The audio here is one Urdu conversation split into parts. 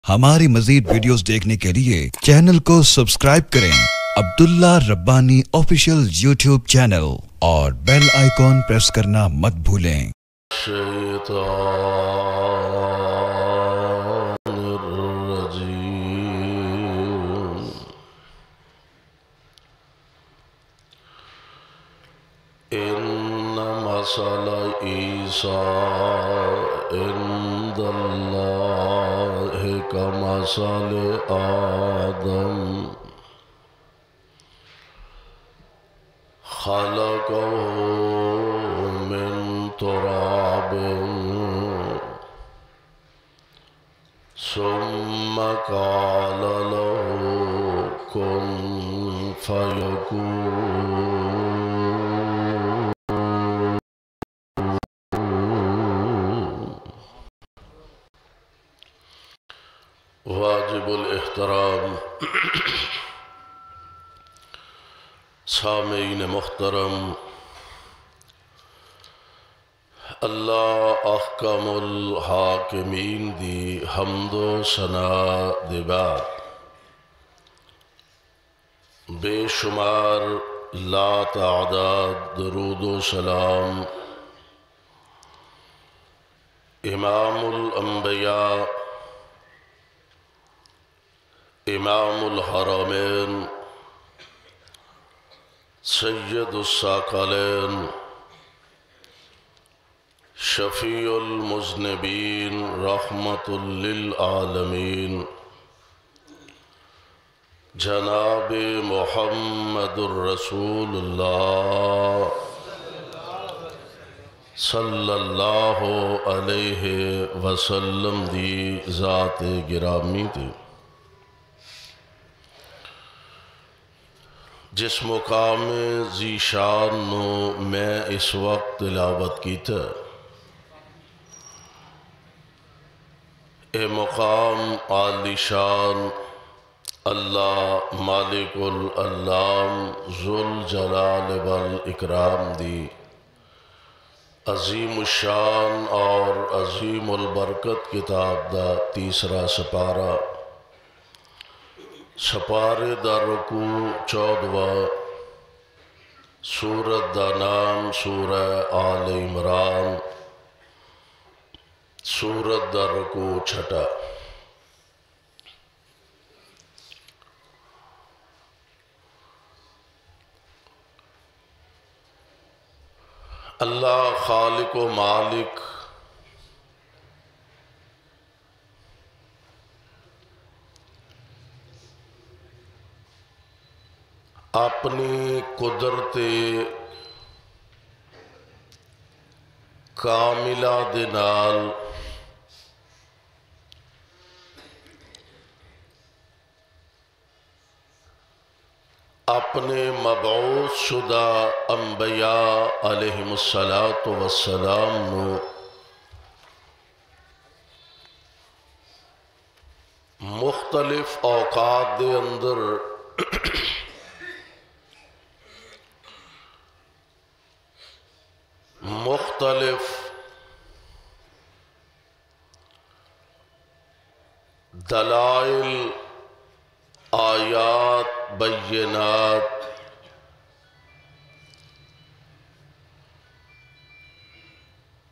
ہماری مزید ویڈیوز دیکھنے کے لیے چینل کو سبسکرائب کریں عبداللہ ربانی آفیشیل یوٹیوب چینل اور بیل آئیکن پریس کرنا مت بھولیں۔ الشیطان الرجیم ان مثل عیسیٰ عند اللہ کمثل آدم خلقه من تراب ثم قال له كن فيكون۔ واجب الاحترام سامعین محترم، اللہ احکم الحاکمین دی حمد و ثنا دے بعد بے شمار لا تعداد درود و سلام امام الانبیاء امام الحرمین سید الثقلین شفیع المذنبین رحمت للعالمین جناب محمد الرسول اللہ صلی اللہ علیہ وسلم دی ذات گرامی تھی، جس مقام ذی شان نو میں اس وقت تلاوت کی تھا، اے مقام عالی شان اللہ مالک العلام ذوالجلال والاکرام دی عظیم الشان اور عظیم البرکت کتاب دا تیسرا سپارہ، سپارے دا رکوع 14واں، سورت دا نام سورہ آل عمران، سورت دا رکوع 6۔ اللہ خالق و مالک اپنی قدرت کاملہ دے نال اپنے مبعوث شدہ انبیاء علیہم السلام نو مختلف اوقات دے اندر مختلف دلائل آیات بینات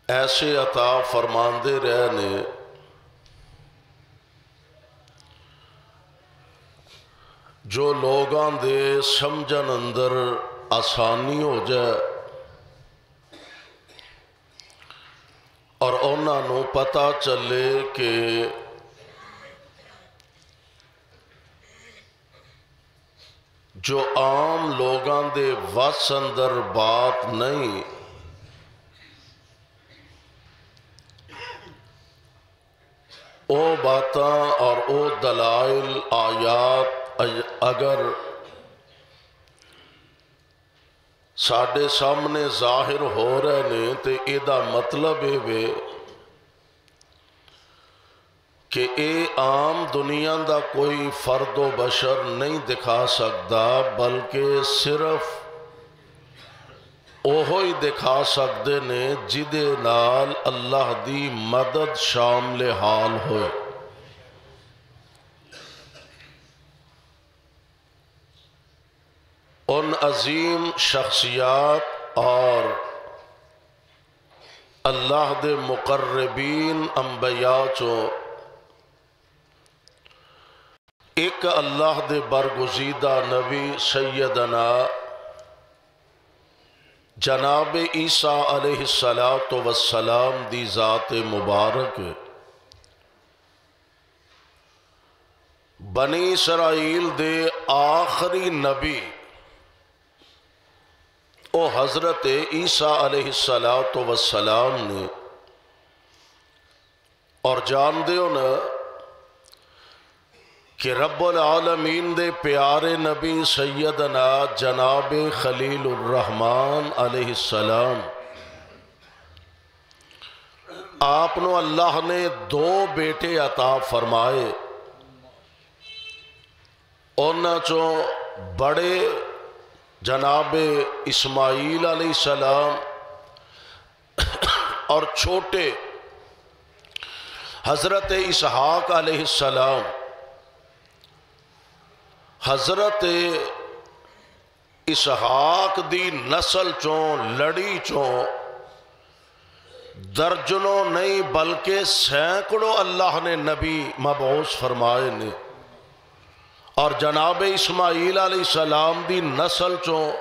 ایسے عطا فرماندے رہنے جو لوگاں دے سمجھن اندر آسانی ہو جائے اور انہاں نو پتہ چلے کہ جو عام لوگاں دے وس اندر بات نہیں، او باتاں اور او دلائل آیات اگر ساڑھے سامنے ظاہر ہو رہے نے تے ایدہ مطلب ہے کہ اے عام دنیا دا کوئی فرد و بشر نہیں دکھا سکتا، بلکہ صرف اوہی دکھا سکتے نے جدے نال اللہ دی مدد شامل حال ہوئے۔ ترین عظیم شخصیات اور اللہ دے مقربین انبیاء چو ایک اللہ دے برگزیدہ نبی سیدنا جناب عیسیٰ علیہ السلام دی ذات مبارک بنی اسرائیل دے آخری نبی او حضرت عیسیٰ علیہ السلام نے اور جان دیو نا کہ رب العالمین دے پیارے نبی سیدنا جناب خلیل الرحمن علیہ السلام آپ نو اللہ نے 2 بیٹے عطا فرمائے، انہاں چو بڑے جناب اسماعیل علیہ السلام اور چھوٹے حضرت اسحاق علیہ السلام۔ حضرت اسحاق دی نسل چوں لڑی چوں درجنوں نہیں بلکہ سینکڑوں اللہ نے نبی مبعوث فرمائے نے، اور جناب اسماعیل علیہ السلام دی نسل چوں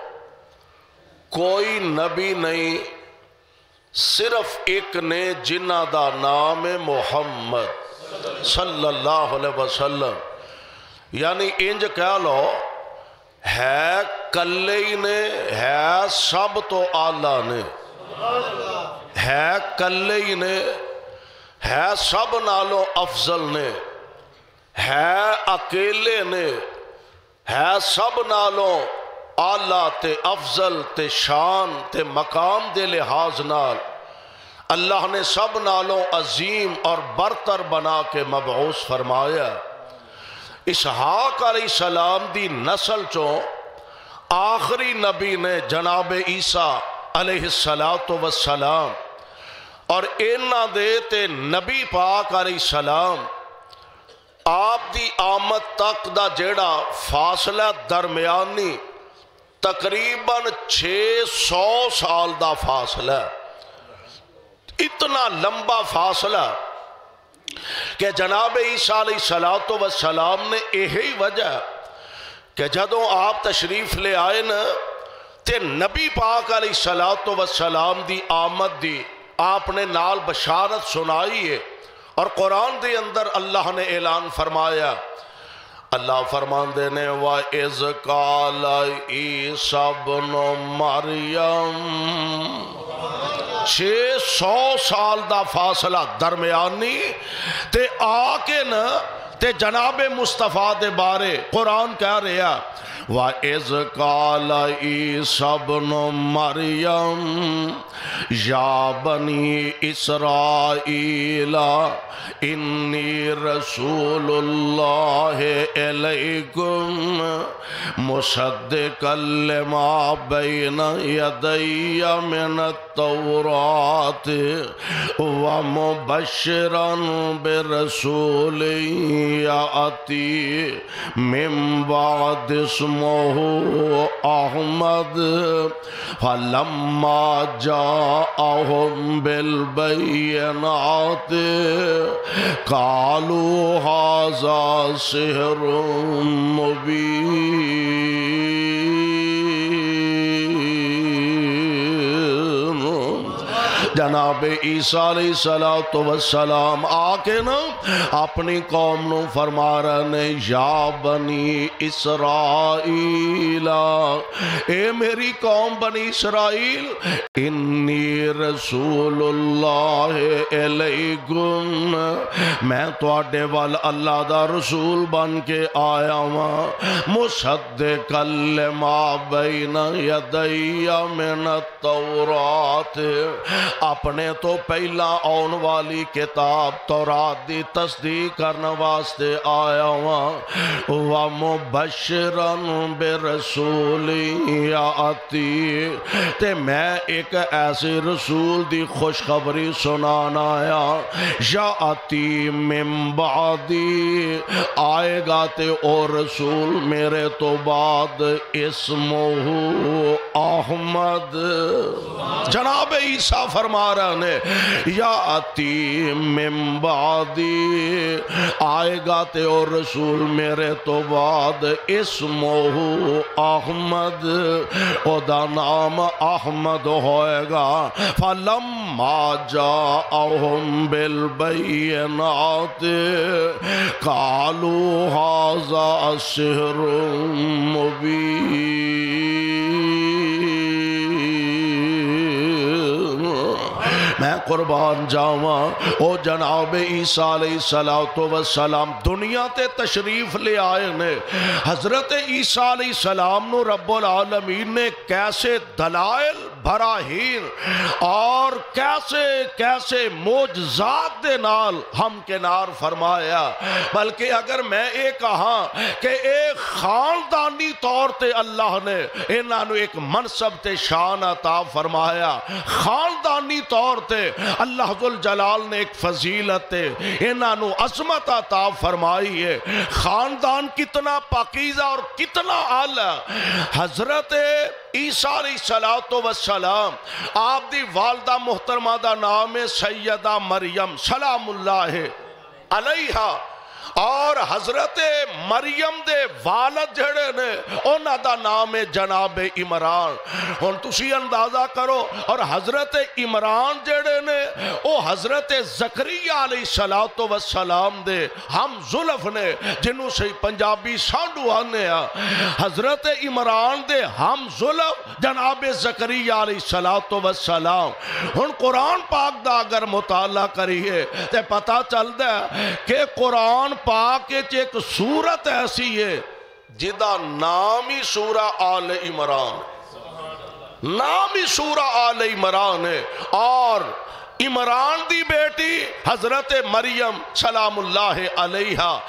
کوئی نبی نہیں، صرف ایک نے جنہ دا نام محمد صلی اللہ علیہ وسلم، یعنی انج کہہ لو ہے کلے ہی نے، ہے سب تو آلہ نے، ہے کلے ہی نے، ہے سب نالوں افضل نے، ہے اکیلے نے، ہے سب نالوں آلہ تے افضل تے شان تے مقام دے لحاظ نال اللہ نے سب نالوں عظیم اور برتر بنا کے مبعوث فرمایا۔ اسحاق علیہ السلام دی نسل چوں آخری نبی نے جناب عیسیٰ علیہ السلام، اور انہاں دے تے نبی پاک علیہ السلام آپ دی آمد تک دا جیڑا فاصلہ درمیانی تقریباً 600 سال دا فاصلہ، اتنا لمبا فاصلہ کہ جناب عیسیٰ علیہ السلام نے یہی وجہ کہ جدوں آپ تشریف لے آئے نا تے نبی پاک علیہ السلام دی آمد دی آپ نے نال بشارت سنائی ہے، اور قرآن دے اندر اللہ نے اعلان فرمایا، اللہ فرمان دینے وَإِذْ قَالَ عِيسَى ابْنُ مَرْيَمَ 600 سال دا فاصلہ درمیانی تے آکے نا تے جناب مصطفیٰ دے بارے قرآن کہہ رہا وَإِذْ قَالَ عِيسَى ابْنُ مَرْيَمَ يَا بَنِي إِسْرَائِيلَ إِنِّي رَسُولُ اللَّهِ إِلَيْكُمْ مُصَدِّقًا لِمَا بَيْنَ يَدَيَّ مِنَ التَّوْرَاةِ وَمُبَشِّرًا بِرَسُولٍ يَأْتِي مِن بَعْدِ اسمه أحمد فلما جاءهم بالبينات قالوا هذا سحر مبين۔ جناب عیسیٰ علیہ السلام آکے نا اپنی قوم نو فرما رہے یا بنی اسرائیل، اے میری قوم بنی اسرائیل، انی رسول اللہ علیکم، میں تواڈے وال اللہ دا رسول بن کے آیا ہوں، مصدقا لما بین یدی من التورات، اپنے نے تو پہلا آن والی کتاب تورات دی تصدیق کرنا واسطے آیا وَمُبَشِّرًا بِرَسُولٍ یَأْتِی تے میں ایک ایسے رسول دی خوشخبری سنانا آیا یَأْتِی من بعدی آئے گا تے اور رسول میرے تو بعد اسمہ احمد جناب عیسیٰ فرما رہے ہیں یاتی من بعدی آئے گا تے اور رسول میرے تو بعد اسمہ احمد او دا نام احمد ہوئے گا فلما جاءہم بالبینات قالوا ھذا سحر مبین میں قربان جاواں او جناب عیسیٰ علیہ السلام دنیا تے تشریف لے آئے نے حضرت عیسیٰ علیہ السلام نو رب العالمین نے کیسے دلائل براہین اور کیسے معجزات دے نال ہم کنار فرمایا بلکہ اگر میں یہ کہاں کہ ایک خاندانی طور تے اللہ نے انہاں نو ایک منصب تے شان عطا فرمایا خاندانی طور تے اللہ ذوالجلال نے ایک فضیلت انہاں نو عظمت عطا فرمائی ہے خاندان کتنا پاکیزہ اور کتنا اعلیٰ حضرت عیسیٰ علیہ السلام آپ دی والدہ محترمہ دا نام ہے سیدہ مریم سلام اللہ علیہا اور حضرت مریم دے والد جڑے نے انہاں دا نام ہے جناب عمران ہن تسی اندازہ کرو اور حضرت عمران جڑے نے او حضرت زکریا علیہ السلام دے ہم زلف نے جنہوں سے پنجابی سانڈو آنے حضرت عمران دے ہم زلف جناب زکریا علیہ السلام ہن قرآن پاک دا اگر مطالعہ کریے تے پتہ چل دے کہ قرآن پاک ایک سورت ایسی ہے جدا نامی سورہ آل عمران نامی سورہ آل عمران ہے اور عمران دی بیٹی حضرت مریم سلام اللہ علیہا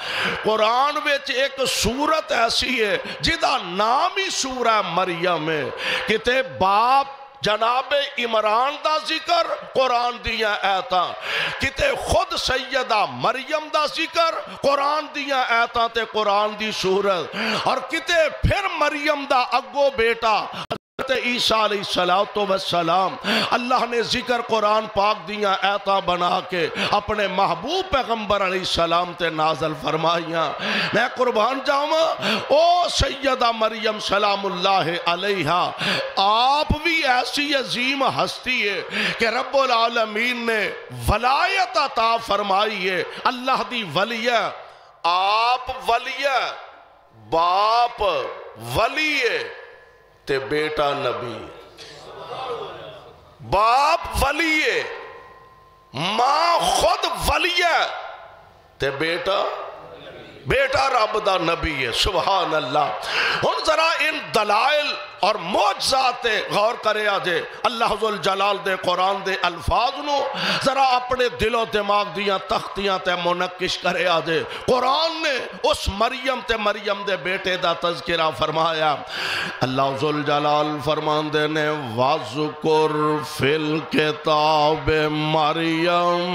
قرآن وچ ایک سورت ایسی ہے جدا نامی سورہ مریم ہے کتے باپ جناب عمران دا ذکر قرآن دیا ایتاں کتے خود سیدہ مریم دا ذکر قرآن دیا ایتاں تے قرآن دی سورت اور کتے پھر مریم دا اگو بیٹا حضرت عیسیٰ علیہ السلام اللہ نے ذکر قرآن پاک دیا ایتاں بنا کے اپنے محبوب پیغمبر علیہ السلام تے نازل فرمائیاں میں قربان جاؤں او سیدہ مریم سلام اللہ علیہا آپ بھی ایسی عظیم ہستی ہے کہ رب العالمین نے ولایت عطا فرمائی ہے اللہ دی ولیہ آپ ولیہ باپ ولیہ تے بیٹا نبی باپ ولی ہے ماں خود ولی ہے تے بیٹا رب دا نبی ہے سبحان اللہ ہن ذرا ان دلائل اور معجزات غور کرے آجے اللہ ذوالجلال دے قرآن دے الفاظ نو ذرا اپنے دل و دماغ دیاں تختیاں تے منقش کرے آجے قرآن نے اس مریم تے مریم دے بیٹے دا تذکرہ فرمایا اللہ ذوالجلال فرمان دے نے وَذْكُرْ فِي الْكِتَابِ مریم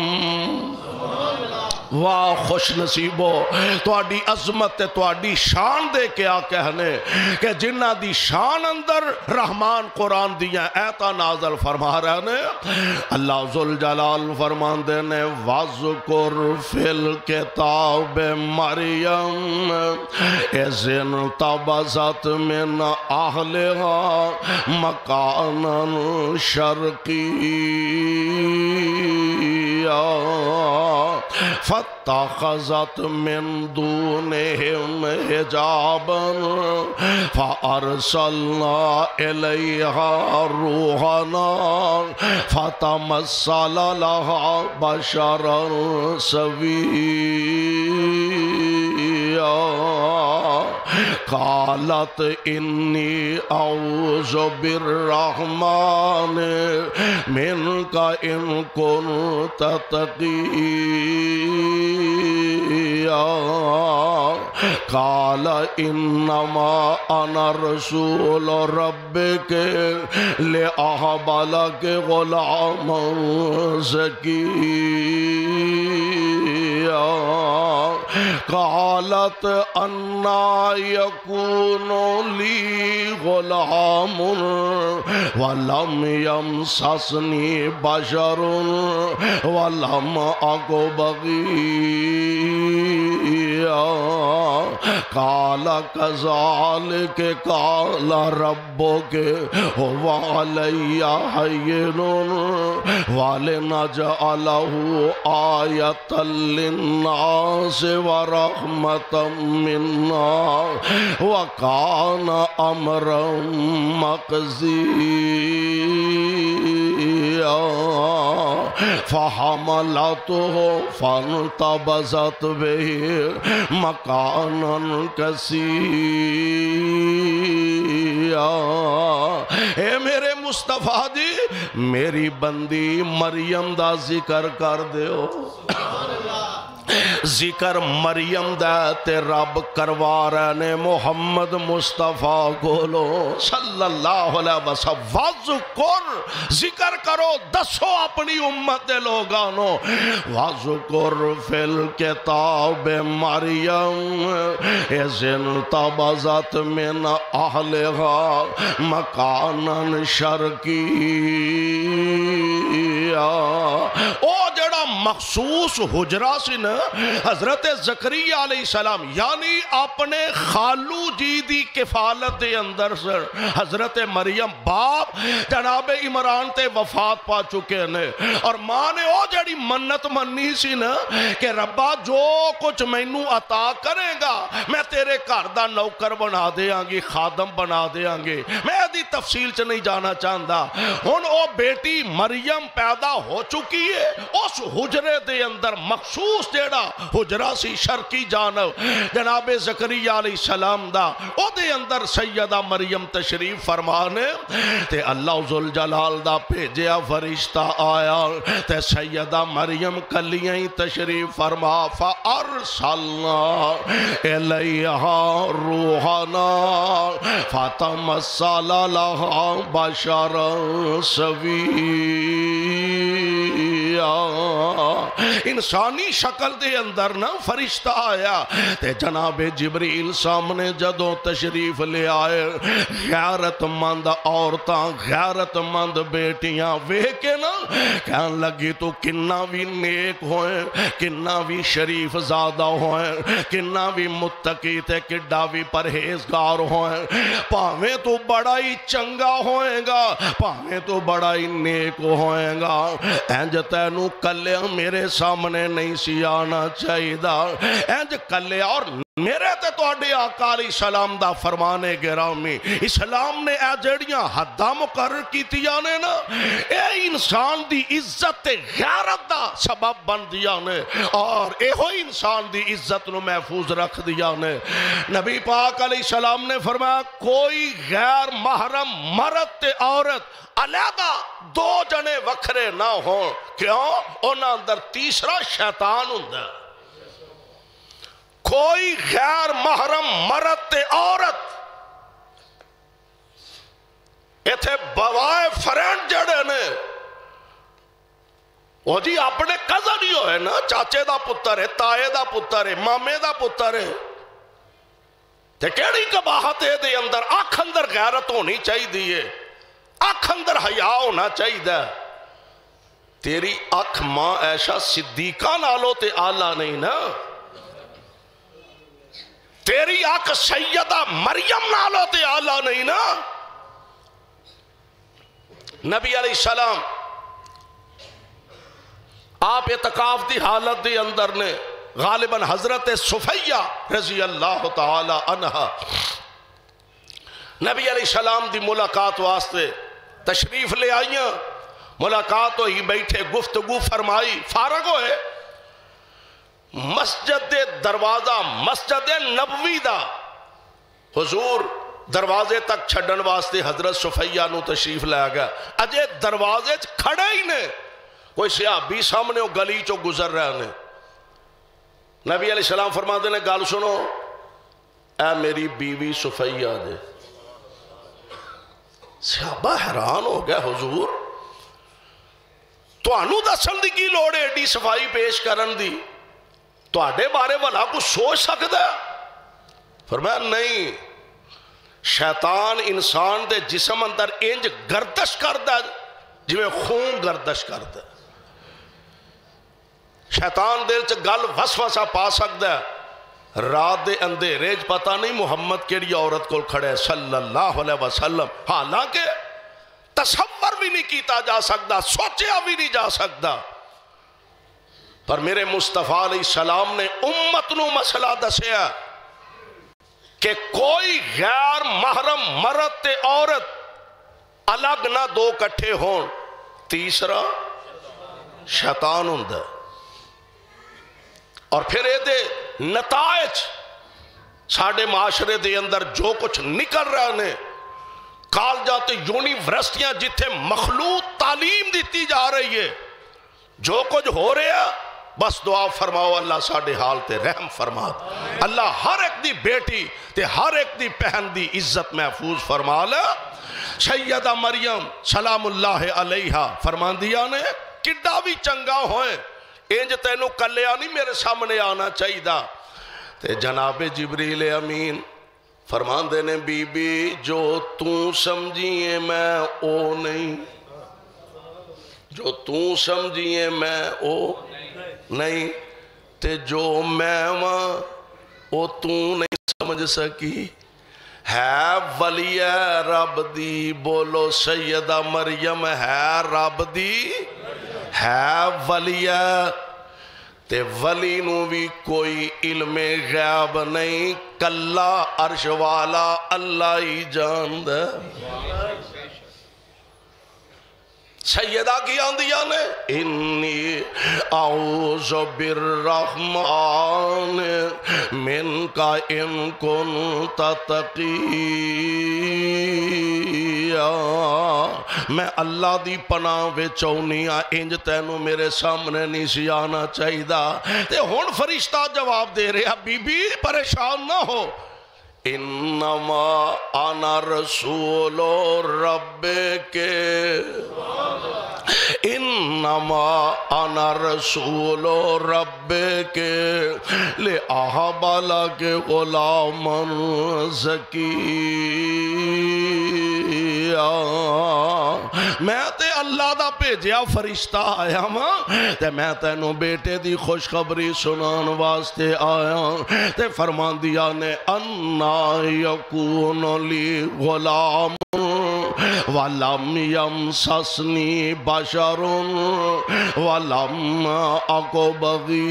واہ خوش نصیبو تو آڈی عظمت تو آڈی شان دے کیا کہنے کہ جنہ دی شان اندر رحمان قرآن دیا ایتا نازل فرما رہے نے اللہ ذوالجلال فرمان دے نے وَذْكُرْ فِي الْكِتَابِ مریم اِذْ انْتَبَذَتْ مِنْ أَهْلِهَا مَكَانًا شَرْقِيًّا فاتخذت من دونهم حجابا فارسلنا الیہا روحنا فتمثل لها بشرا سویا قالت انی اعوذ بالرحمن منک ان کنت تقیا قال انما انا رسول ربک لأہب لک غلاما زکیا قالت انا یکون لی غلام ولم یمسسنی بشر ولم اک بغیا قال کذالک قال ربک هو علی ہین ولنجعلہ آیۃ للناس ورحمة منا وکان امرا مقضیا فحملته فانتبذت به مکانا قصیا۔ اے میرے مصطفیٰ جی میری بندی مریم دا ذکر کر دیو، ذکر مریم دا تے رب کروا رہے نے محمد مصطفیٰ کولو صلی اللہ علیہ وسلم۔ وَذْكُرْ ذکر کرو دسو اپنی امت دے لوگانو، وَذْكُرْ فِي الْكِتَابِ مریم اِذْ انتبذت من اہلہا مکانا شرقیا۔ او جڑا مخصوص حجرہ سی نا حضرت زکریا علیہ السلام یعنی اپنے خالو جی دی کفالت دے اندر سر حضرت مریم باپ جناب عمران تے وفات پا چکے نے، اور ماں نے او جڑی منت منی سی نا کہ ربا جو کچھ مینوں عطا کرے گا میں تیرے گھر دا نوکر بنا دیاں گی، خادم بنا دیاں گے، میں دی تفصیل چ نہیں جانا چاہندا۔ ہن او بیٹی مریم پیدا ہو چکی ہے، اس حجرے دے اندر مخصوص جیڑا حجرہ سی شرقی جانب جناب زکریا علیہ السلام دا او دے اندر سیدہ مریم تشریف فرمانے تے اللہ ذوالجلال دا بھیجیا فرشتہ آیا تے سیدہ مریم کلیاں ہی تشریف فرما فَأَرْسَلْنَا إِلَيْهَا رُوحَنَا فَتَمَثَّلَ لَهَا بَشَرًا سَوِيًّا۔ انسانی شکل دے اندر نا فرشتہ آیا تے جناب جبریل سامنے جدوں تشریف لے آئے، غیرت مند عورتاں غیرت مند بیٹیاں ویکھ کے نا کہن لگی تو کنا بھی نیک ہوئے، کنا بھی شریف زادہ ہوئے، کنا بھی متقی تے کڈا بھی پرہیزگار ہوئے، پاویں تو بڑا ہی چنگا ہوئے گا، پاویں تو بڑا ہی نیک ہوئے گا، انج تینوں کلے میرے سامنے نہیں سی آنا چاہیے دا، انج کلے اور میرے تے توڑے آقا علیہ السلام دا فرمانے گرامی اسلام نے اے جڑیاں حدہ مقرر کی تیانے نا اے انسان دی عزت غیرت دا سبب بن دیا نے، اور اے ہوئی انسان دی عزت نو محفوظ رکھ دیا نے۔ نبی پاک علیہ السلام نے فرمایا کوئی غیر محرم مرد تے عورت علیحدہ دو جنے وکھرے نہ ہوں، کیوں؟ انہاں اندر تیسرا شیطان ہوندا ہے۔ کوئی غیر محرم مرد تے عورت ایتھے بوائے فرینڈ جڑے نے وہ جی اپنے کزن ہی ہوئے نا، چاچے دا پتر ہے، تائے دا پتر ہے، مامے دا پتر ہے، تے کیڑی قباحت ہے دے اندر اکھ اندر غیرت ہونی چاہی دیئے، اکھ اندر حیا ہونا چاہی دے۔ تیری اکھ ماں ایشا صدیقہ نالو تے آلہ نہیں نا، تیری اکھ سیدہ مریم نالو تے آلہ نہیں نا۔ نبی علیہ السلام آپ اعتکاف دی حالت دی اندر نے غالباً حضرت صفیہ رضی اللہ تعالی عنہ نبی علیہ السلام دی ملاقات واسطے تشریف لے آئیاں، ملاقات ہوئی، بیٹھے گفتگو فرمائی، فارغ ہوئے، مسجد دروازہ مسجد نبوی دا حضور دروازے تک چھڈن واسطے حضرت صفیہ نو تشریف لے گیا، اجے دروازے کھڑے ہی نے، کوئی صحابی سامنے وہ گلی چو گزر رہے ہیں، نبی علیہ السلام فرماتے ہیں گل سنو، اے میری بیوی صفیہ دے۔ صحابہ حیران ہو گیا، حضور تانوں دسن دی کی لوڑ ہے ایڈی صفائی پیش کرن دی، تواڈے بارے والا کچھ سوچ سکتا ہے؟ فرمایا نہیں، شیطان انسان دے جسم اندر انج گردش کردا جویں خون گردش کردا، شیطان دل چ گل وسوسہ پا سکدا ہے، رات دے اندھیرے پتہ نہیں محمد کیڑی عورت کول کھڑے صلی اللہ علیہ وسلم، حالانکہ تصور بھی نہیں کیتا جا سکتا، سوچیا بھی نہیں جا سکتا، پر میرے مصطفیٰ علیہ السلام نے امت نو مسئلہ دسیا کہ کوئی غیر محرم مرد تے عورت الگ نہ دو کٹھے ہون، تیسرا شیطان ہوندا، اور پھر اے دے نتائج ساڑھے معاشرے دے اندر جو کچھ نکل رہے ہیں، کالجات یونیورسٹیاں جتھے مخلوط تعلیم دیتی جا رہی ہے، جو کچھ ہو رہا بس دعا فرماؤ اللہ ساڑھے حال تے رحم فرما، اللہ ہر ایک دی بیٹی تے ہر ایک دی پہن دی عزت محفوظ فرما لے۔ سیدہ مریم سلام اللہ علیہا فرمان دیا نے کڈا بھی چنگا ہوئے انج تینوں کلیا نہیں میرے سامنے آنا چاہیے دا، تے جناب جبریل امین فرمان دینے بی بی جو توں سمجھیے میں او نہیں، جو توں سمجھیے میں او نہیں، تے جو میں وہاں او توں نہیں سمجھ سکی، ہے ولی رب دی، بولو سیدہ مریم ہے رب دی، ہے ولی تے ولی نو بھی کوئی علم غیب نہیں، کلا عرش والا اللہ ہی جاند ہے۔ سیدہ کی آندیا نے انی اعوذ بالرحمن من کا ان کنت تقیا، میں اللہ دی پناہ وچونیا انج تینوں میرے سامنے نہیں سی آنا چاہیے دا، تے ہون فرشتہ جواب دے رہا بی بی پریشان نہ ہو، انما انا رسول رب کے، انما انا رسول رب کے لأہب لک غلاما زکیا، میں تے اللہ دا بھیجیا فرشتہ آیا ماں، تے میں تینوں بیٹے دی خوشخبری سنان واسطے آیا، تے فرمان دیا نے انا یکون لی غلام وَلَمْ يَمْسَسْنِي بَشَرٌ وَلَمْ أَكُ بَغِيًّا،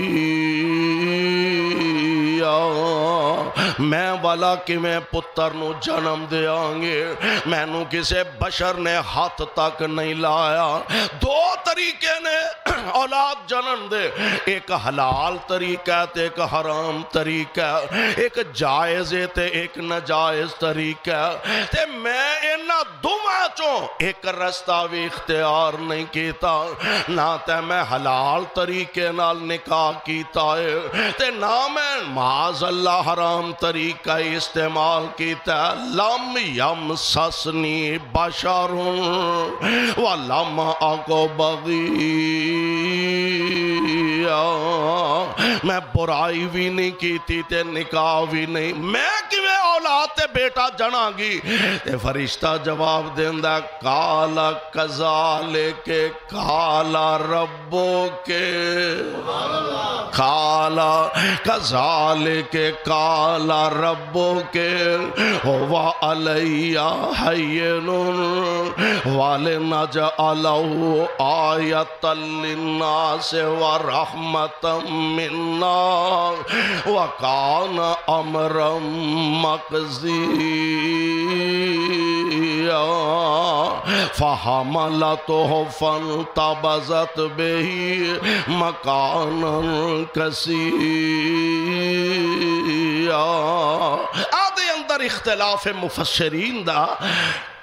میں والا کہ میں پتر نو جنم دے آنگے، میں نو کسے بشر نے ہاتھ تک نہیں لایا، دو طریقے نے اولاد جنم دے، ایک حلال طریقہ تے ایک حرام طریقہ، ایک جائز تے ایک نجائز طریقہ، تے میں انہا دومہ چوں ایک رستہ بھی اختیار نہیں کیتا، نہ تے میں حلال طریقے نال نکاح کیتا ہے، تے نہ میں معاذ اللہ حرام طریقہ استعمال کیتا ہے، لم یمسسنی بشر ولم اک بغی، میں برائی بھی نہیں کیتی تے نکاح بھی نہیں، میں کیویں اولاد تے بیٹا جنا گی، تے فرشتہ جواب دیندہ کالا کذالک کالا ربو کے، کالا کذالک کالا ربو کے ہوا علیہ حین وَلِنَجْعَلَهُ آیَةً لِلنَّاسِ وَرَحْمَةً مِنَّا وَكَانَ أَمْرًا مَقْضِيًّا، فَحَمَلَتْهُ فَانْتَبَذَتْ بِهِ مَكَانًا قَصِيًّا، آدھے اندر اختلاف مفسرین دا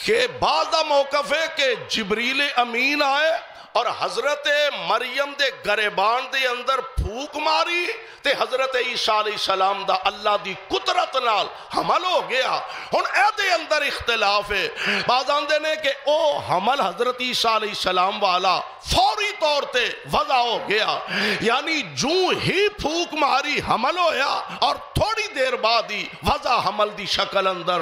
کہ بعض موقف ہے کہ جبریل امین آئے اور حضرت مریم دے گریبان دے اندر پھوک ماری تے حضرت عیسیٰ علیہ السلام دا اللہ دی قدرت نال حمل ہو گیا. ہن اے دے اندر اختلاف ہے. بعض آندے نے کہ او حمل حضرت عیسیٰ علیہ السلام والا فوری طور تے وضع ہو گیا، یعنی جو ہی پھوک ماری حمل ہویا اور تھوڑی دیر بعد ہی وضع حمل دی شکل اندر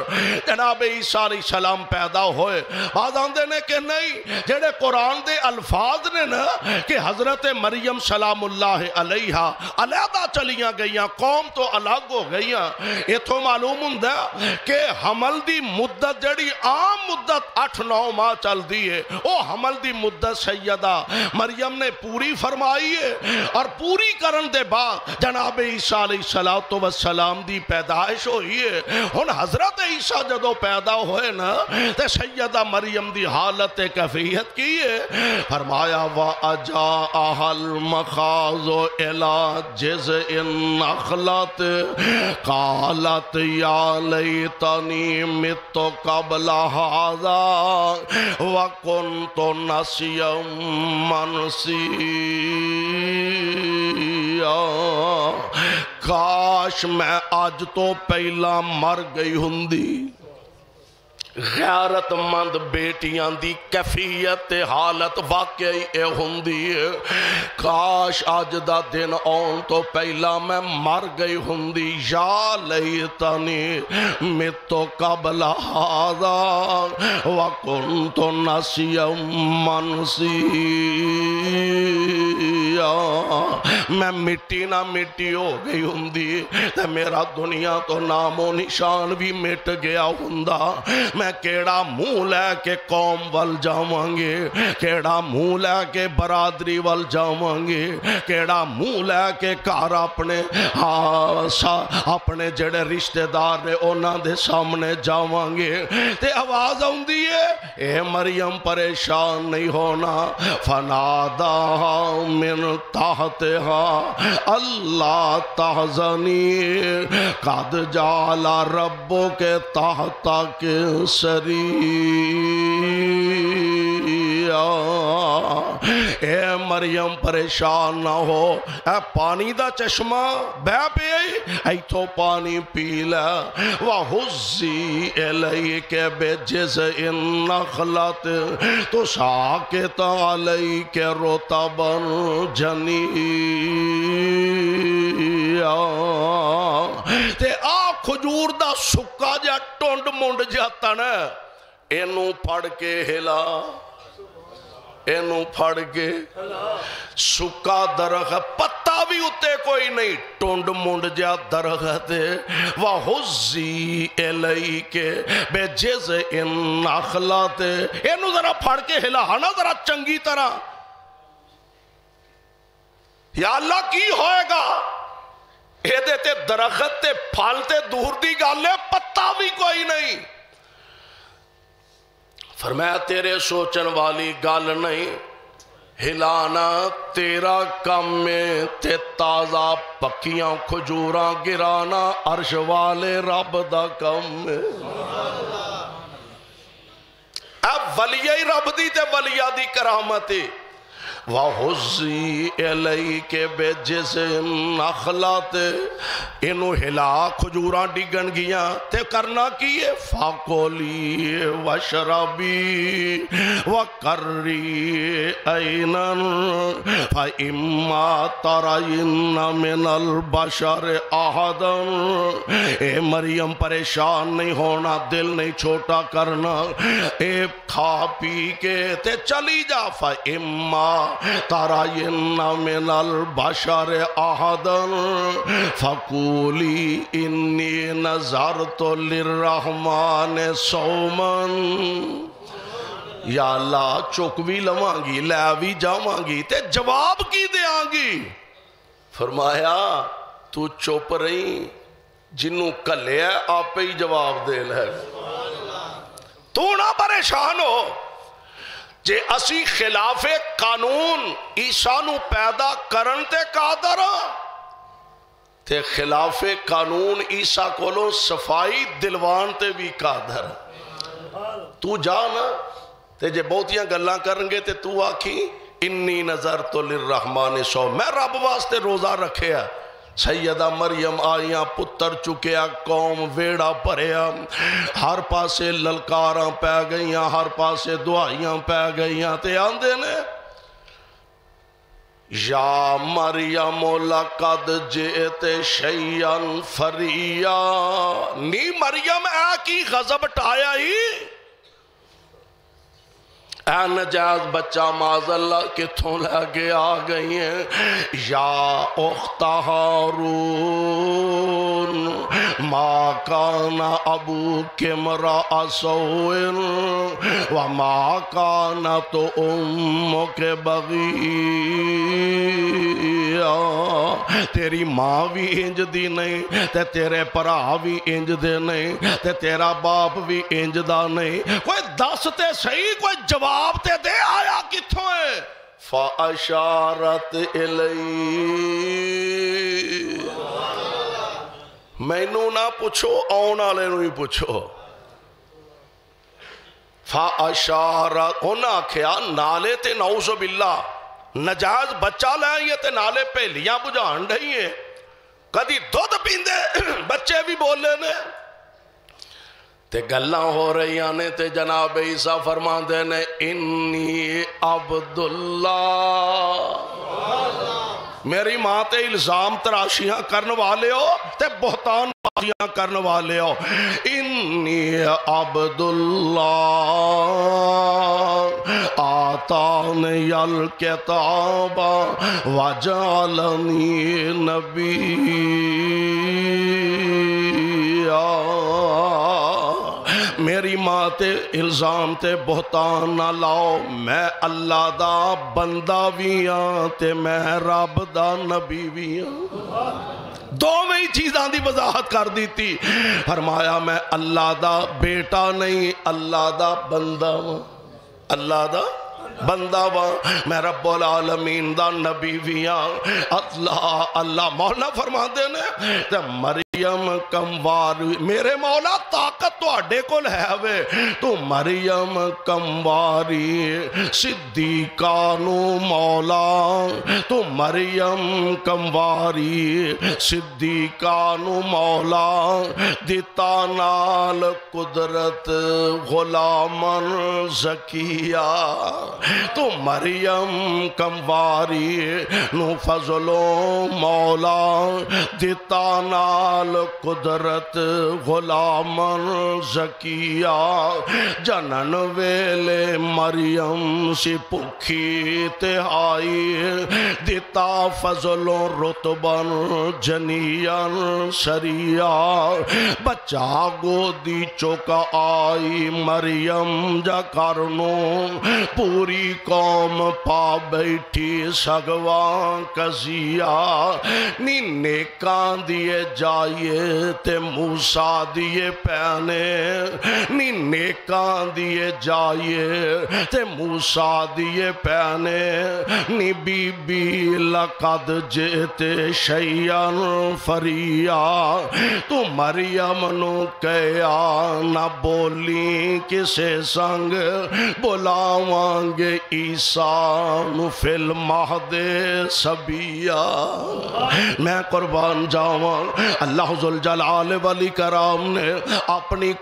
جناب عیسیٰ علیہ السلام پیدا ہوئے. بعض آندے نے کہ نہیں، جڑے قرآن دے الفاظ نے نا کہ حضرت مریم سلام اللہ علیہا علیحدہ چلیاں گئیاں، قوم تو الگ ہو گئیاں. یہ تو معلوم ہوندہ کہ حمل دی مدت جڑی عام مدت 8-9 ماہ چل دی ہے، وہ حمل دی مدت سیدہ مریم نے پوری فرمائی ہے، اور پوری کرن دے بعد جناب عیسیٰ علیہ السلام دی پیدائش ہوئی ہے. ہن حضرت عیسیٰ جدو پیدا ہوئے نا تے سیدہ مریم دی حالت کیفیت کی ہے. فرمایا وَأَجَاءَهَا الْمَخَاضُ إِلَى جِذْعِ النَّخْلَةِ قَالَتْ يَا لَيْتَنِي مِتُّ قَبْلَ هَذَا وَكُنْتُ نَسِيًّا مَنْسِيًّا. کاش میں آج تو پہلا مر گئی ہندی. غیرت مند بیٹیاں دی کیفیت حالت واقعی اے ہوندی ہے، کاش آج دا دن آن تو پہلا میں مر گئی ہوندی. یا لیتنی متو قبل ھذا وکنت نسیا منسیا. میں مٹی نہ مٹی ہو گئی ہوندی تے میرا دنیا تو نام و نشان بھی مٹ گیا ہوندا. میں کیڑا منہ لے کے قوم ول جاواں گے، کیڑا منہ لے کے برادری ول جاواں گے، کیڑا منہ لے کے گھر اپنے جڑے رشتہ دار نے انہاں دے سامنے جاواں گے. تے آواز آوندی ہے اے مریم پریشان نہیں ہونا. فناداها من تحتها اللہ تحزنی قد جعل ربک تحتک سریا. اے مریم پریشان نہ ہو، اے پانی دا چشمہ بہ پہ ایتھو پانی پی لے. وَحُزِّي إِلَيْكَ بِجِذْعِ النَّخْلَةِ تُسَاقِطْ عَلَيْكَ رُطَبًا جَنِيًّا. تے آ کھجور دا سکا جا ٹونڈ منڈ جاتا نا، اینو پھڑ کے ہلا، اینو پھڑ کے سکا درخت پتہ بھی اتے کوئی نہیں، ٹونڈ منڈ جا درخت. وَحُزِّي إِلَيْكَ بِجِذْعِ النَّخْلَةِ. اینو ذرا پھڑ کے ہلا نا ذرا چنگی طرح. یا اللہ کی ہوئے گا اے دیتے درخت تے پھالتے دور دی گالے پتہ بھی کوئی نہیں. فرمایا تیرے سوچن والی گال نہیں، ہلانا تیرا کم میں تے تازہ پکیاں کھجوراں گرانا عرش والے رب دا کم میں. اب ولیہ رب دی تے ولیہ دی کرامتی. وَحُزِّي إِلَيْكَ بِجِذْعِ النَّخْلَةِ. انہوں ہلا کھجوراں ڈگن گیاں تے کرنا کیے. فَقُلِي وَاشْرَبِي وَقَرِّي عَيْنًا فَإِمَّا تَرَيِنَّ مِنَ الْبَشَرِ أَحَدًا. اے مریم پریشان نہیں ہونا، دل نہیں چھوٹا کرنا، اے کھا پی کے تے چلی جا. فَإِمَّا تَرَيِنَّ مِنَ الْبَشَرِ أَحَدًا فَقُولِي إِنِّي نَذَرْتُ لِلرَّحْمَنِ صَوْمًا. یا اللہ چک بھی لواں گی، لے بھی جاواں گی تے جواب کی دیاں گی. فرمایا تو چپ رہی، جنوں کلے ہے آپ ہی جواب دے لے. تو نہ پریشان ہو. جے اسی خلاف قانون عیسیٰ نو پیدا کرن تے قادر تے خلاف قانون عیسیٰ کولوں صفائی دلوان تے بھی قادر تو جانا تے جے بہتیاں گلاں کرنگے تے تو آکھی انی نظرت للرحمن سو میں رب واسطے روزہ رکھیا سیدہ مریم آئیاں پتر چکیا قوم ویڑا پریا ہر پاسے للکاراں پہ گئیاں ہر پاسے دعائیاں پہ گئیاں تے آندے نے یا مریم لقد جئت شیئا فریا نی مریم اے کی غضب ٹایا ہی اے نجاز بچہ معاذ اللہ کتھوں لگے آ گئی ہیں یا اخت ہارون ما کان ابوک امرأ سوء وما کانت امک بغیا تیری ماں بھی انج دی نہیں تے تیرے پرا بھی انج دے نہیں تے تیرا باپ بھی انج دا نہیں کوئی دس تے صحیح کوئی جواب تے دے آیا کتھوں ہے فَأَشَارَتْ إِلَيْهِ مینوں نہ پوچھو آن والے نوں ہی پوچھو فَأَشَارَتْ انہاں آکھیا نالے تے نعوذ باللہ نجائز بچہ لے آئیے تے نالے پہلیاں بجھان ڈھائیے کدی دودھ پیندے بچے بھی بولے نے تے گلاں ہو رہی آنے تے جناب عیسیٰ فرمان دے نے انی عبداللہ میری ماں تے الزام تراشیاں کرن والے ہو تے بہتان بازیاں کرن والے ہو انی عبداللہ آتانی الکتاب وجعلنی نبی میری ماں تے الزام تے بہتان نہ لاؤ میں اللہ دا بندہ بھی ہاں تے میں رب دا نبی بھی ہاں دو میں چیزاں دی وضاحت کر دی تھی فرمایا میں اللہ دا بیٹا نہیں اللہ دا بندہ ہوں اللہ دا بندہ وہاں میں رب العالمین دا نبی بھی ہاں اللہ مولا فرما دینے تے مریم کموار میرے مولا طاقت تو اڈے کول ہے وے تو مریم کمواری صدیقانو مولا تو مریم کمواری صدیقانو مولا دیتا نال قدرت غلامن زکیہ تو مریم کمواری نو فضلو مولا دیتا نال قدرت غلامن زکیہ جنن ویلے مریم سی پکھی تہائی دیتا فضلو رتبن جنین شریعہ بچہ گودی چوکا آئی مریم جا کرنو پوری قوم پا بیٹھی سگوان کزیا نی نیکان دیے جائیے تے موسیٰ دیے پہنے نی نیکان دیے جائیے تے موسیٰ دیے پہنے نی بی بی لقد جیتے شیئن فریا تو مریم نو کہیا نہ بولی کسے سنگ بلاوانگے عیسیٰ نو فی المہد سبیہ میں قربان جاوان اللہ ذوالجلال ولی کرام نے اپنی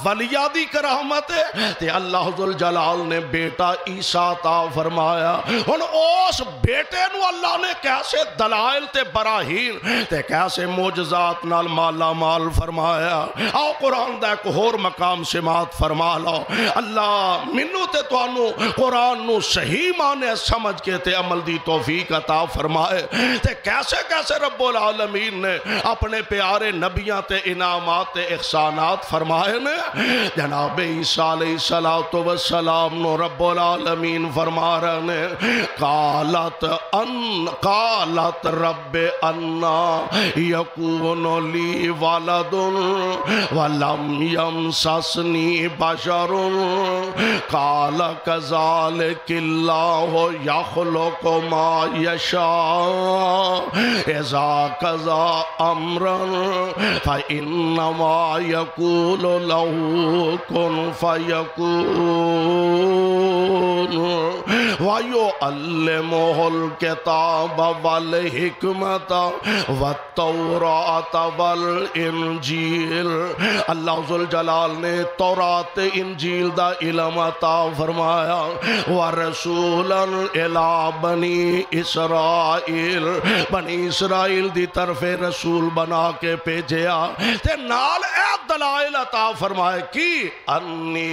ولیہ دی کرامت ہے تے اللہ ذوالجلال نے بیٹا عیسیٰ عطا فرمایا ان اس بیٹے نو اللہ نے کیسے دلائل تے براہین تے کیسے معجزات نال مالا مال فرمایا آؤ قرآن دا ایک اور مقام سماعت فرما لو اللہ منو تے تو انو قرآن نو صحیح مانے سمجھ کے تے عمل دی توفیق عطا فرمائے تے کیسے کیسے رب العالمین نے اپنے پیارے نبیاں تے انعامات تے احسانات فرمائے نے جناب عیسیٰ علیہ السلام نو رب العالمین فرما رہے نے قالت قالت رب انا یکون لی ولد ولم یمسسنی بشر قال کذالک اللہ یخلق ما یشاء اذا قضى امرا فانما یقول له کن فیکون وَيُعَلِّمُهُ الْكِتَابَ وَالْحِكْمَةَ وَالتَّوْرَاةَ وَالْإِنْجِيلَ اللہ ذوالجلال نے تورات انجیل دا علم عطا فرمایا وَرَسُولًا إِلَىٰ بَنِي إِسْرَائِيل بنی اسرائیل دی طرف رسول بنا کے بھیجیا تے نال اے دلائل عطا فرمائے کی انی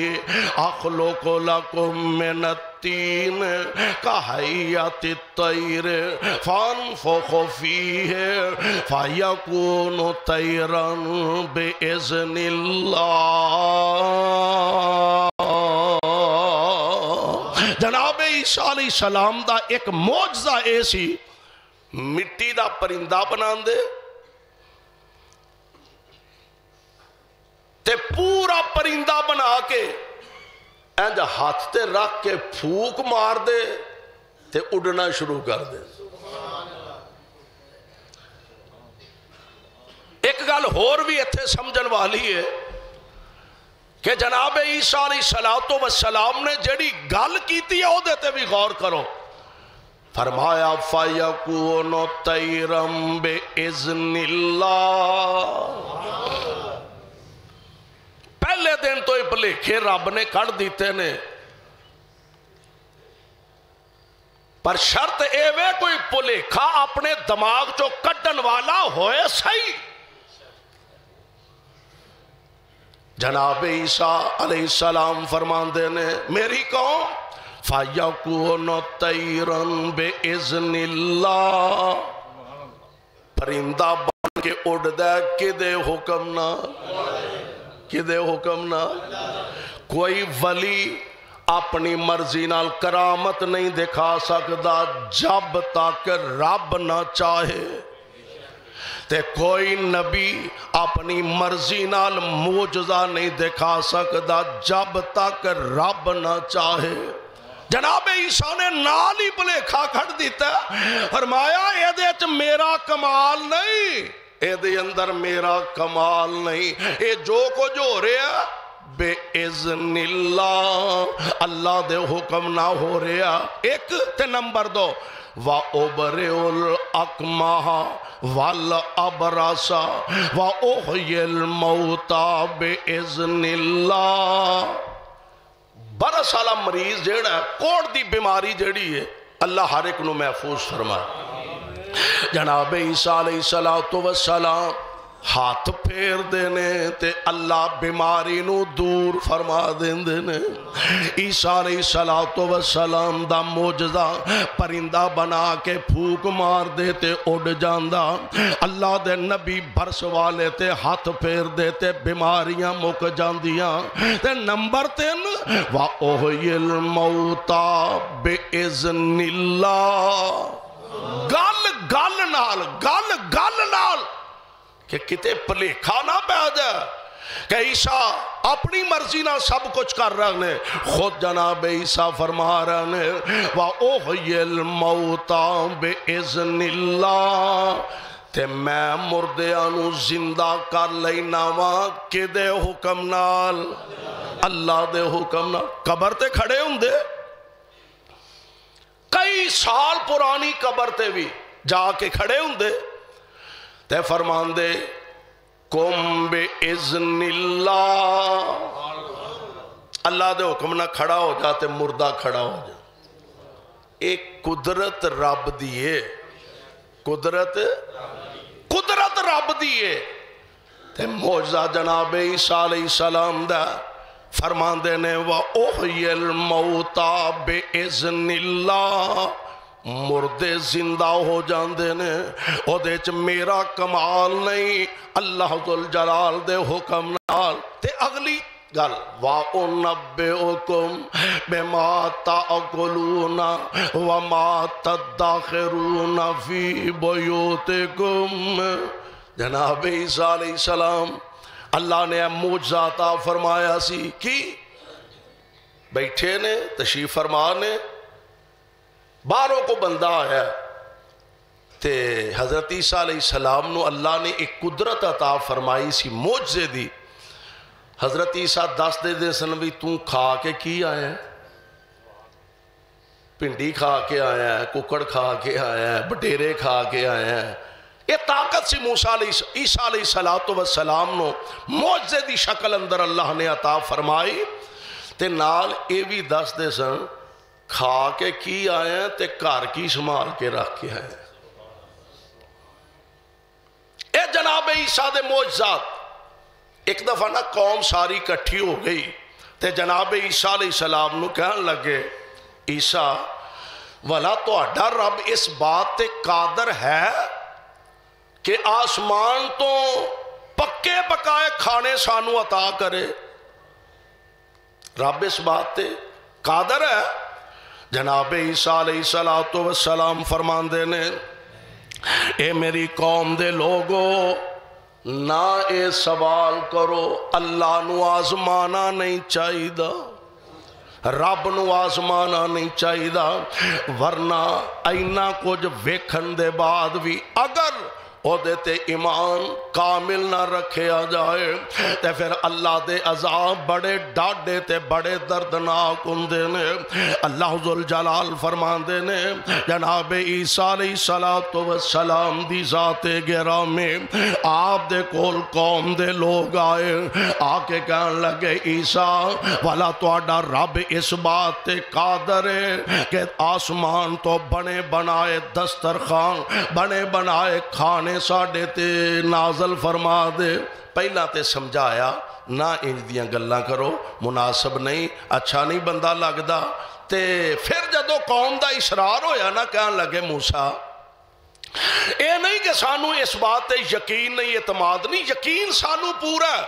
اخلق لکم من التین کہیت الطیر فانفخ فیہ فیکون طیرا بإذن اللہ۔ جناب عیسیٰ علیہ السلام دا ایک معجزہ ایسی مٹی دا پرندہ بنان دے تے پورا پرندہ بنا کے اینج ہاتھ تے رکھ کے پھوک مار دے تے اڑنا شروع کر دے۔ ایک گل اور بھی اتھے سمجھن والی ہے کہ جناب عیسیٰ علیہ السلام نے جڑی گل کیتی ہے او دیتے بھی غور کرو۔ فرمایا فَيَكُونُ طَيْرًا بِإِذْنِ اللَّهِ۔ پہلے دن تو بھلیکھے رب نے کڑ دیتے نے، پر شرط ایوے کوئی بھلیکھا اپنے دماغ چو کڈن والا ہوئے صحیح۔ جناب عیسیٰ علیہ السلام فرمان دینے میری قوم فَيَكُونُ طَيْرًا بِإِذْنِ اللَّهِ، پرندہ بن کے اڑ دے کدے حکم نہ، کدے حکم نہ۔ کوئی ولی اپنی مرضی نال کرامت نہیں دکھا سکتا جب تک رب نہ چاہے، تے کوئی نبی اپنی مرضی نال معجزہ نہیں دکھا سکتا جب تک رب نہ چاہے۔ جناب عیسیٰ نے نال ہی بھلیکھا کھڑ دیتا ہے، فرمایا اے دے چ میرا کمال نہیں، اے دے اندر میرا کمال نہیں، اے جو کو جو رہا بے اذن اللہ، اللہ دے حکم نہ ہو رہا۔ ایک تے نمبر دو وَأُبْرِئُ الْأَكْمَحَ وَالْأَبْرَصَ وَأُحْيِي الْمَوْتَى بِإِذْنِ اللَّهِ۔ برس والا مریض جیڑا ہے کوڑ دی بیماری جیڑی ہے اللہ ہر ایک نو محفوظ فرمائے۔ جناب عیسیٰ علیہ السلام ہاتھ پھیر دینے تے اللہ بیماری نو دور فرما دینے۔ عیسیٰ علیہ السلام دا معجزہ پرندہ بنا کے پھوک مار دیتے اڑ جاندہ، اللہ دے نبی برس والے تے ہاتھ پھیر دیتے بیماریاں مک جاندیاں۔ تے نمبر 3 وَأُحْيِي الْمَوْتَى بِإِذْنِ اللَّهِ۔ گل نال کہ کتے پلیکھا نہ پہ جائے کہ عیسیٰ اپنی مرضی نہ سب کچھ کر رہے ہیں، خود جناب عیسیٰ فرما رہے ہیں وَأُحْيِي الْمَوْتَى بِإِذْنِ اللَّهِ، تے میں مردیانو زندہ کر لینا وہاں کدے حکم نال، اللہ دے حکم نال۔ قبر تے کھڑے ہوں دے، کئی سال پرانی قبر تے بھی جا کے کھڑے ہوں دے تے فرمان دے کم بِإِذْنِ اللَّهِ، اللہ دے حکم نہ کھڑا ہو جاتے مردہ کھڑا ہو جا۔ ایک قدرت رب دیئے، قدرت رب دیئے تے معجزہ جناب عیسیٰ علیہ السلام دا فرمان دینے وَأُحْيِي الْمَوْتَى بِإِذْنِ اللَّهِ، مردے زندہ ہو جاندے نے، او دے چ میرا کمال نہیں، اللہ ذوالجلال دے حکم نال۔ تے اگلی گل وَأُنَبِّئُكُمْ بِمَا تَأْكُلُونَ وَمَا تَدَّخِرُونَ فِي بُيُوتِكُمْ۔ جناب عیسیٰ علیہ السلام اللہ نے معجزہ عطا فرمایا سی کی بیٹھے نے تشریف فرما نے باہروں کو بندہ آیا تے حضرت عیسیٰ علیہ السلام نو اللہ نے ایک قدرت عطا فرمائی سی معجزے دی۔ حضرت عیسیٰ دس دے سن بھی تو کھا کے کی آیا ہے؟ پنڈی کھا کے آیا ہے، ککڑ کھا کے آیا ہے، بٹیرے کھا کے آیا ہے۔ یہ طاقت سی عیسیٰ علیہ السلام نو معجزے دی شکل اندر اللہ نے عطا فرمائی تے نال اے بھی دس دے سن کھا کے کی آیا ہے تے گھر کی سنبھال کے رکھ کے آیا ہے۔ اے جناب عیسیٰ دے معجزات ایک دفعہ نا قوم ساری کٹھی ہو گئی تے جناب عیسیٰ علیہ السلام نو کہن لگے عیسیٰ والا تو اڈا رب اس بات تے قادر ہے کہ آسمان تو پکے پکائے کھانے سانو عطا کرے؟ رب اس بات تے قادر ہے؟ جناب عیسیٰ علیہ السلام فرماندے نے اے میری قوم دے لوگو نہ اے سوال کرو، اللہ نو آزمانا نہیں چاہی دا، رب نو آزمانا نہیں چاہی دا، ورنہ اینا کچھ ویکھن دے بعد بھی اگر او دیتے ایمان کامل نہ رکھیا جائے تے پھر اللہ دے عذاب بڑے ڈاڈے تے بڑے دردناک ہوندے نے۔ اللہ ذوالجلال فرماندے نے جناب عیسیٰ علیہ السلام دی ذات گرامی آپ دے کول قوم دے لوگ آئے آ کے کہن لگے عیسیٰ والا تواڈا رب اس بات تے قادر ہے کہ آسمان تو بنے بنائے دسترخوان بنے بنائے کھانے ساڑھے تے نازل فرما دے۔ پہلا تے سمجھایا نہ انج دیاں گلاں کرو، مناسب نہیں، اچھا نہیں بندہ لگدا۔ تے پھر جدو قوم دا اصرار ہویا نا کہن لگے موسیٰ اے نہیں کہ سانو اس بات تے یقین نہیں، اعتماد نہیں، یقین سانو پورا ہے،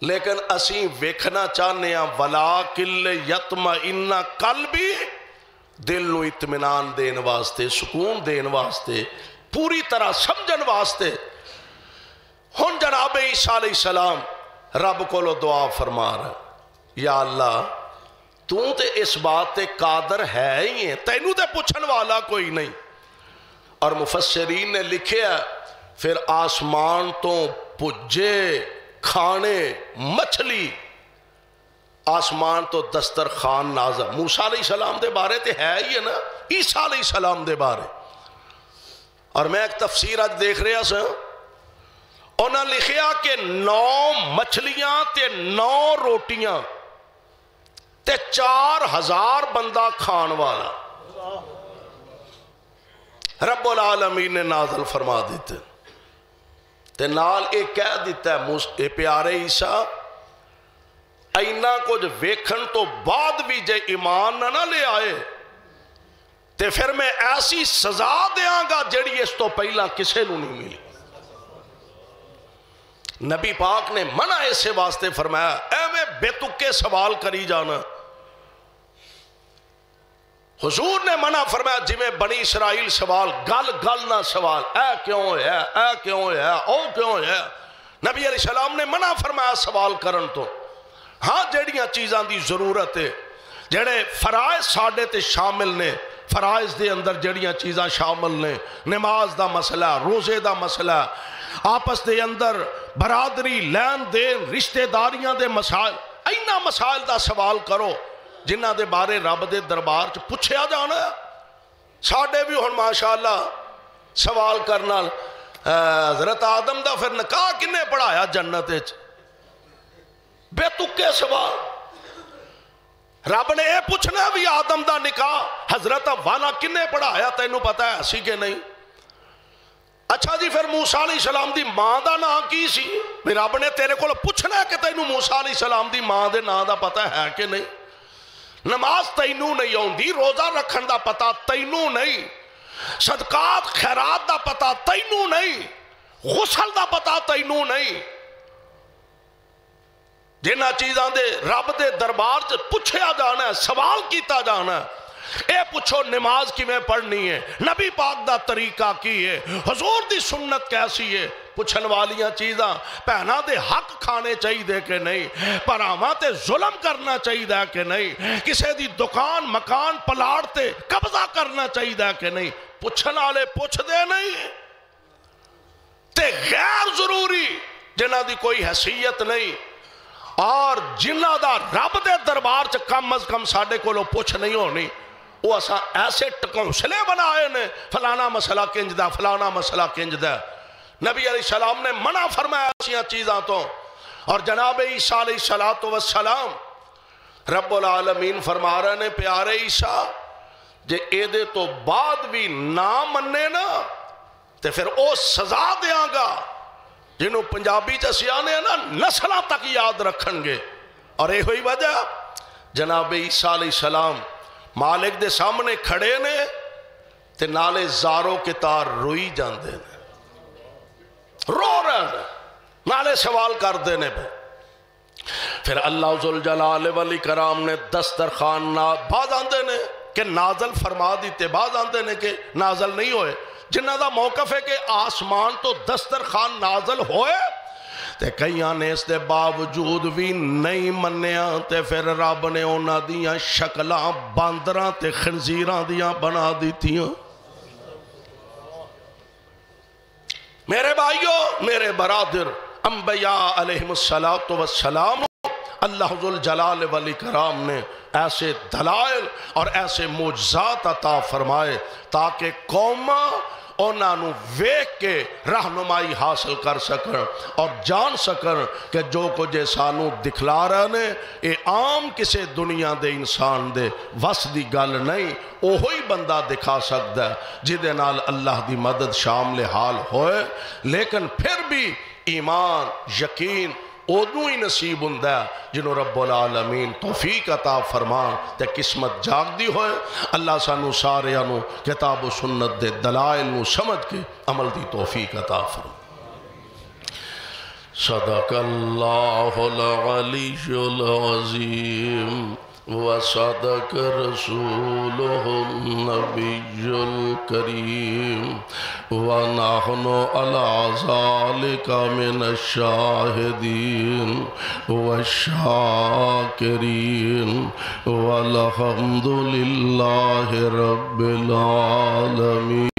لیکن اسیں ویکھنا چاہنے ہیں وَلَٰكِن لِيَطْمَئِنَّ قَلْبِي، دل نو اطمینان دین واسطے، سکون دین واسطے، پوری طرح سمجھن واسطے۔ ہن جناب عیسیٰ علیہ السلام رب کو لو دعا فرما رہا یا اللہ تو تے اس بات تے قادر ہے ہی ہے، تینوں تے پوچھن والا کوئی نہیں۔ اور مفسرین نے لکھیا پھر آسمان تو پجے کھانے مچھلی، آسمان تو دسترخوان نازل۔ موسیٰ علیہ السلام دے بارے تے ہے ہی ہے نا، عیسیٰ علیہ السلام دے بارے۔ اور میں ایک تفسیر آج دیکھ رہا سا، انہاں لکھیا کہ 9 مچھلیاں تے 9 روٹیاں تے 4000 بندہ کھان والا رب العالمین نے نازل فرما دیتے تے نال ایک کہہ دیتا ہے اے پیارے عیسیٰ اینا کچھ ویکھن تو بعد بھی جے ایمان نہ لے آئے تے پھر میں ایسی سزا دیاں گا جڑی اس تو پہلا کسے نو نہیں ملی۔ نبی پاک نے منع ایسے واسطے فرمایا اے میں بے تکے سوال کری جانا۔ حضور نے منع فرمایا جی میں بنی اسرائیل سوال گل نہ سوال، اے کیوں ہے، اے کیوں ہے، او کیوں ہے۔ نبی علیہ السلام نے منع فرمایا سوال کرن تو۔ ہاں جڑیاں چیزاں دی ضرورت ہے، جڑے فرائض ساڑھے تے شامل نے، فرائض دے اندر جڑیاں چیزاں شامل نے، نماز دا مسئلہ، روزے دا مسئلہ، آپس دے اندر برادری، لین دین، رشتہ داریاں دے مسائل، اینا مسائل دا سوال کرو جنہ دے بارے رب دے دربار چ پوچھیا جانا ہے۔ ساڑھے بھی ہن ماشاءاللہ سوال کرنا حضرت آدم دا پھر نکاح کنے پڑھایا جنت وچ؟ بے تکے سوال۔ رب نے یہ پوچھنا بھی آدم دا نکاح حضرت حوا کنے پڑھایا تینوں پتہ ہے اسی کے نہیں؟ اچھا جی پھر موسیٰ علیہ السلام دی ماں دا نام کی سی؟ رب نے تیرے کو پوچھنا ہے کہ تینوں موسیٰ علیہ السلام دی ماں دے نام دا پتہ ہے کہ نہیں؟ نماز تینوں نہیں ہوندی، روزہ رکھن دا پتہ تینوں نہیں، صدقات خیرات دا پتہ تینوں نہیں، غسل دا پتہ تینوں نہیں۔ جنہ چیزاں دے رب دے دربار سے پوچھیا جانا ہے، سوال کیتا جانا ہے۔ اے پوچھو نماز کی میں پڑھنی ہے، نبی پاک دا طریقہ کی ہے، حضور دی سنت کیسی ہے، پوچھن والیاں چیزاں پہنا دے حق کھانے چاہی دے کہ نہیں، پراواں تے ظلم کرنا چاہی دے کہ نہیں، کسے دی دکان مکان پلاڑ تے قبضہ کرنا چاہی دے کہ نہیں، پوچھن والے پوچھ دے نہیں تے غیر ضروری جنہ دی کوئی حیثیت نہیں اور جنہ دا رب دے دربار چ کم از کم ساڑھے کو لو پوچھ نہیں ہونی، وہ اساں ایسے ٹکونسلے بنائے نے فلانا مسئلہ کنج دا فلانا مسئلہ کنج دا۔ نبی علیہ السلام نے منع فرمایا ایسیاں چیزاں تو، اور جناب عیسیٰ علیہ السلام رب العالمین فرما رہے نے پیارے عیسیٰ جے ایدے تو بعد بھی نہ مننے نا تے پھر او سزا دیاں گا جنہوں پنجابی چسیانے ہیں نا نسلہ تک یاد رکھن گے۔ اور یہ ہوئی وجہ جناب عیسیٰ علیہ السلام مالک دے سامنے کھڑے نے تے نالے زاروں کے تار روئی جاندے نے، رو رہے ہیں نالے سوال کر دینے پہ۔ پھر اللہ ذوالجلال والاکرام نے دسترخوان بعض آندے نے کہ نازل فرما دیتے، بعض آندے نے کہ نازل نہیں ہوئے، جنہ دا موقف ہے کہ آسمان تو دسترخوان نازل ہوئے تے کئیاں نے اس دے باوجود بھی نہیں منیا تے پھر رب نے اونا دیاں شکلاں باندراں تے خنزیراں دیاں بنا دیتیاں۔ میرے بھائیو میرے برادر، انبیاء علیہم السلام اللہ ذوالجلال والاکرام نے ایسے دلائل اور ایسے معجزات عطا فرمائے تاکہ قوماں انہوں ویک کے رہنمائی حاصل کر سکن اور جان سکن کہ جو کچھ سانو دکھلا رہے نے یہ عام کسے دنیا دے انسان دے وس دی گل نہیں، اوہی بندہ دکھا سکتا ہے جدے نال اللہ دی مدد شامل حال ہوئے۔ لیکن پھر بھی ایمان یقین ادو ہی نصیب ہوندا ہے جنہوں رب العالمین توفیق عطا فرمان تے قسمت جاگ دی ہوئے۔ اللہ سانو سارے انو کتاب و سنت دے دلائل نو سمجھ کے عمل دی توفیق عطا فرمان۔ صدق اللہ العلی العظیم وصدق رسولہ النبی الکریم ونحن علی ذالک من الشاہدین والشاکرین والحمد للہ رب العالمین۔